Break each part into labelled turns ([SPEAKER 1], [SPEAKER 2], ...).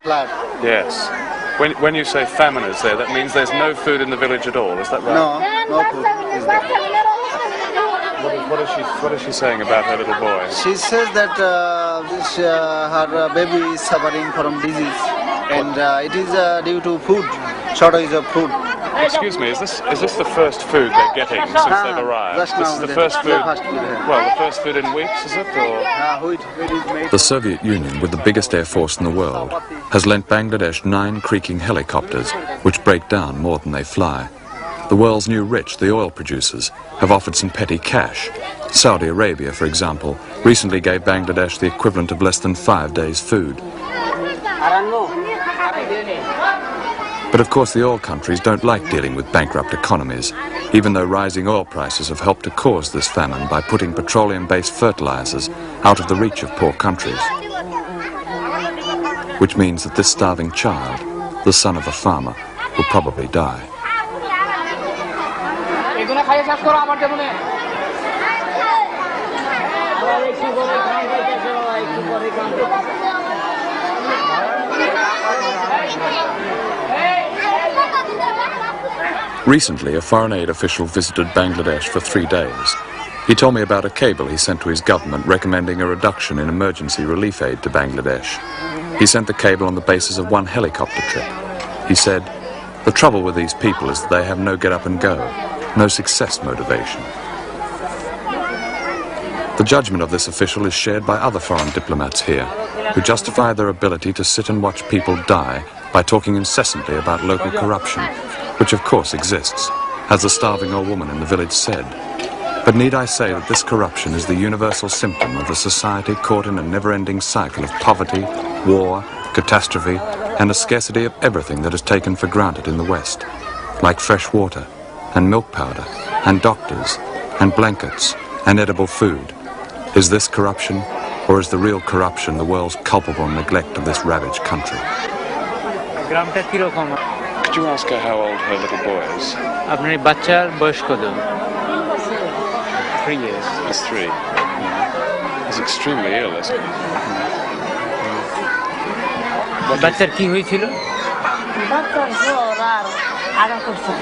[SPEAKER 1] flat.
[SPEAKER 2] Yes. When you say famine is there, that means there's no food in the village at all, is that right?
[SPEAKER 1] No, no food is there.
[SPEAKER 2] What is she saying about her little boy?
[SPEAKER 1] She says that her baby is suffering from disease, and it is due to food, shortage of food.
[SPEAKER 2] Excuse me, is this the first food they're getting since they've arrived?
[SPEAKER 1] Just
[SPEAKER 2] This
[SPEAKER 1] now
[SPEAKER 2] is the
[SPEAKER 1] they-
[SPEAKER 2] first food.
[SPEAKER 1] yeah.
[SPEAKER 2] Well, the first food in weeks, is it? Or
[SPEAKER 1] Wheat is made.
[SPEAKER 3] The Soviet Union, with the biggest air force in the world, has lent Bangladesh 9 creaking helicopters, which break down more than they fly. The world's new rich, the oil producers, have offered some petty cash. Saudi Arabia, for example, recently gave Bangladesh the equivalent of less than 5 days' food. But of course the oil countries don't like dealing with bankrupt economies, even though rising oil prices have helped to cause this famine by putting petroleum-based fertilizers out of the reach of poor countries. Which means that this starving child, the son of a farmer, will probably die. Recently, a foreign aid official visited Bangladesh for 3 days. He told me about a cable he sent to his government recommending a reduction in emergency relief aid to Bangladesh. He sent the cable on the basis of one helicopter trip. He said, "The trouble with these people is that they have no get up and go, no success motivation." The judgment of this official is shared by other foreign diplomats here, who justify their ability to sit and watch people die by talking incessantly about local corruption, which of course exists, as the starving old woman in the village said. But need I say that this corruption is the universal symptom of a society caught in a never-ending cycle of poverty, war, catastrophe, and a scarcity of everything that is taken for granted in the West, like fresh water, and milk powder, and doctors, and blankets, and edible food. Is this corruption, or is the real corruption the world's culpable neglect of this ravaged country?
[SPEAKER 2] could you ask her how old her little boy is?
[SPEAKER 4] আপনার এই বাচ্চার বয়স কত? 3 years.
[SPEAKER 2] He's 3. He's extremely ill, isn't he?
[SPEAKER 4] বাচ্চার কি হয়েছিল?
[SPEAKER 5] বাচ্চার জ্বর আর আগা করছে।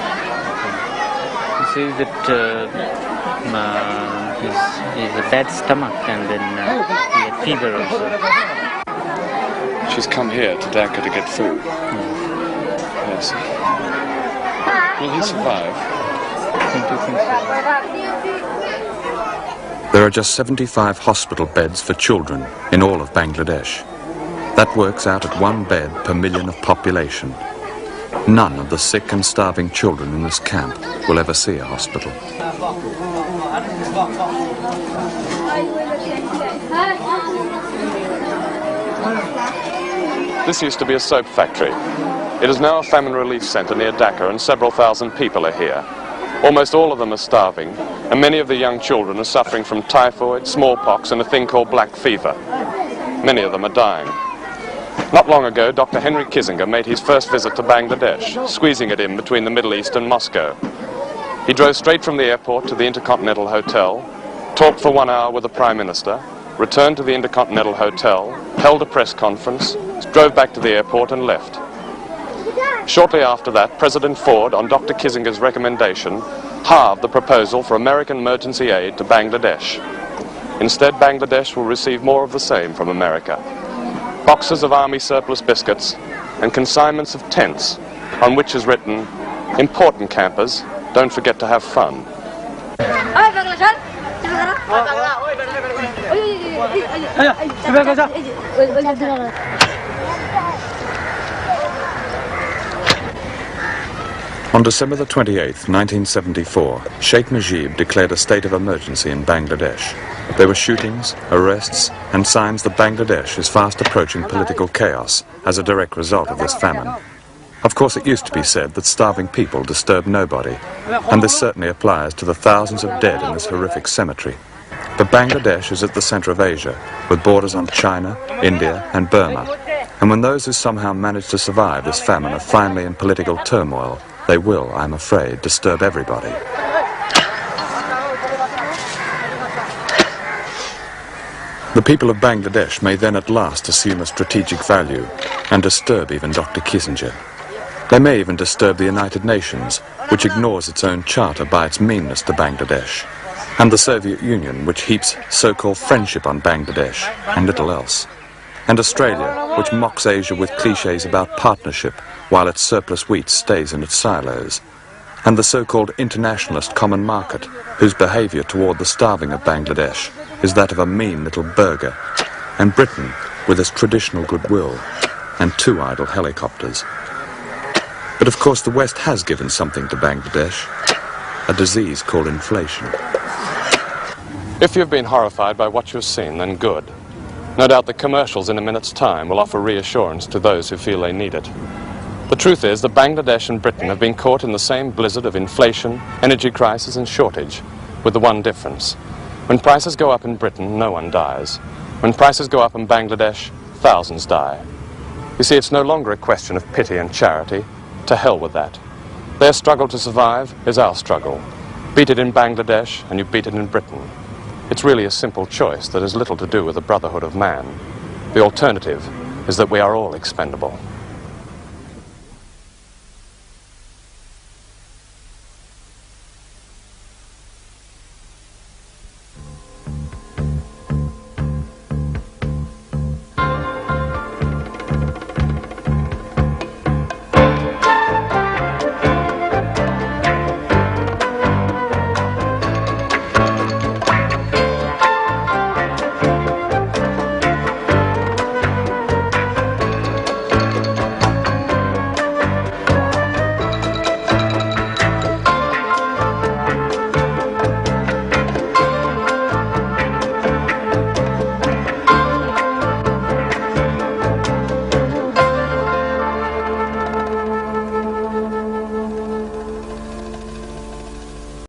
[SPEAKER 4] He says that he's a bad stomach and then he had fever also.
[SPEAKER 2] She's come here to Dhaka to get food. Yes. Will he survive?
[SPEAKER 3] There are just 75 hospital beds for children in all of Bangladesh. That works out at 1 bed per million of population. None of the sick and starving children in this camp will ever see a hospital.
[SPEAKER 2] This used to be a soap factory. It is now a famine relief centre near Dhaka, and several thousand people are here. Almost all of them are starving, and many of the young children are suffering from typhoid, smallpox, and a thing called black fever. Many of them are dying. Not long ago, Dr. Henry Kissinger made his first visit to Bangladesh, squeezing it in between the Middle East and Moscow. He drove straight from the airport to the Intercontinental Hotel, talked for 1 hour with the Prime Minister, returned to the Intercontinental Hotel, held a press conference, drove back to the airport and left. Shortly after that, President Ford, on Dr. Kissinger's recommendation, halved the proposal for American emergency aid to Bangladesh. Instead, Bangladesh will receive more of the same from America. Boxes of army surplus biscuits and consignments of tents on which is written, "Important campers, don't forget to have fun."
[SPEAKER 3] On December the 28th, 1974, Sheikh Mujib declared a state of emergency in Bangladesh. There were shootings, arrests, and signs that Bangladesh is fast approaching political chaos as a direct result of this famine. Of course, it used to be said that starving people disturb nobody, and this certainly applies to the thousands of dead in this horrific cemetery. But Bangladesh is at the center of Asia, with borders on China, India, and Burma. And when those who somehow manage to survive this famine are finally in political turmoil, they will, I'm afraid, disturb everybody. The people of Bangladesh may then at last assume a strategic value and disturb even Dr. Kissinger. They may even disturb the United Nations, which ignores its own charter by its meanness to Bangladesh, and the Soviet Union, which heaps so-called friendship on Bangladesh and little else, and Australia, which mocks Asia with cliches about partnership while its surplus wheat stays in its silos, and the so-called internationalist common market, whose behaviour toward the starving of Bangladesh is that of a mean little burger, and Britain with its traditional goodwill and 2 idle helicopters. But of course the West has given something to Bangladesh, a disease called inflation.
[SPEAKER 2] If you've been horrified by what you've seen, then good. No doubt the commercials in a minute's time will offer reassurance to those who feel they need it. The truth is that Bangladesh and Britain have been caught in the same blizzard of inflation, energy crisis and shortage, with the one difference. When prices go up in Britain, no one dies. When prices go up in Bangladesh, thousands die. You see, it's no longer a question of pity and charity. To hell with that. Their struggle to survive is our struggle. Beat it in Bangladesh and you beat it in Britain. It's really a simple choice that has little to do with the brotherhood of man. The alternative is that we are all expendable.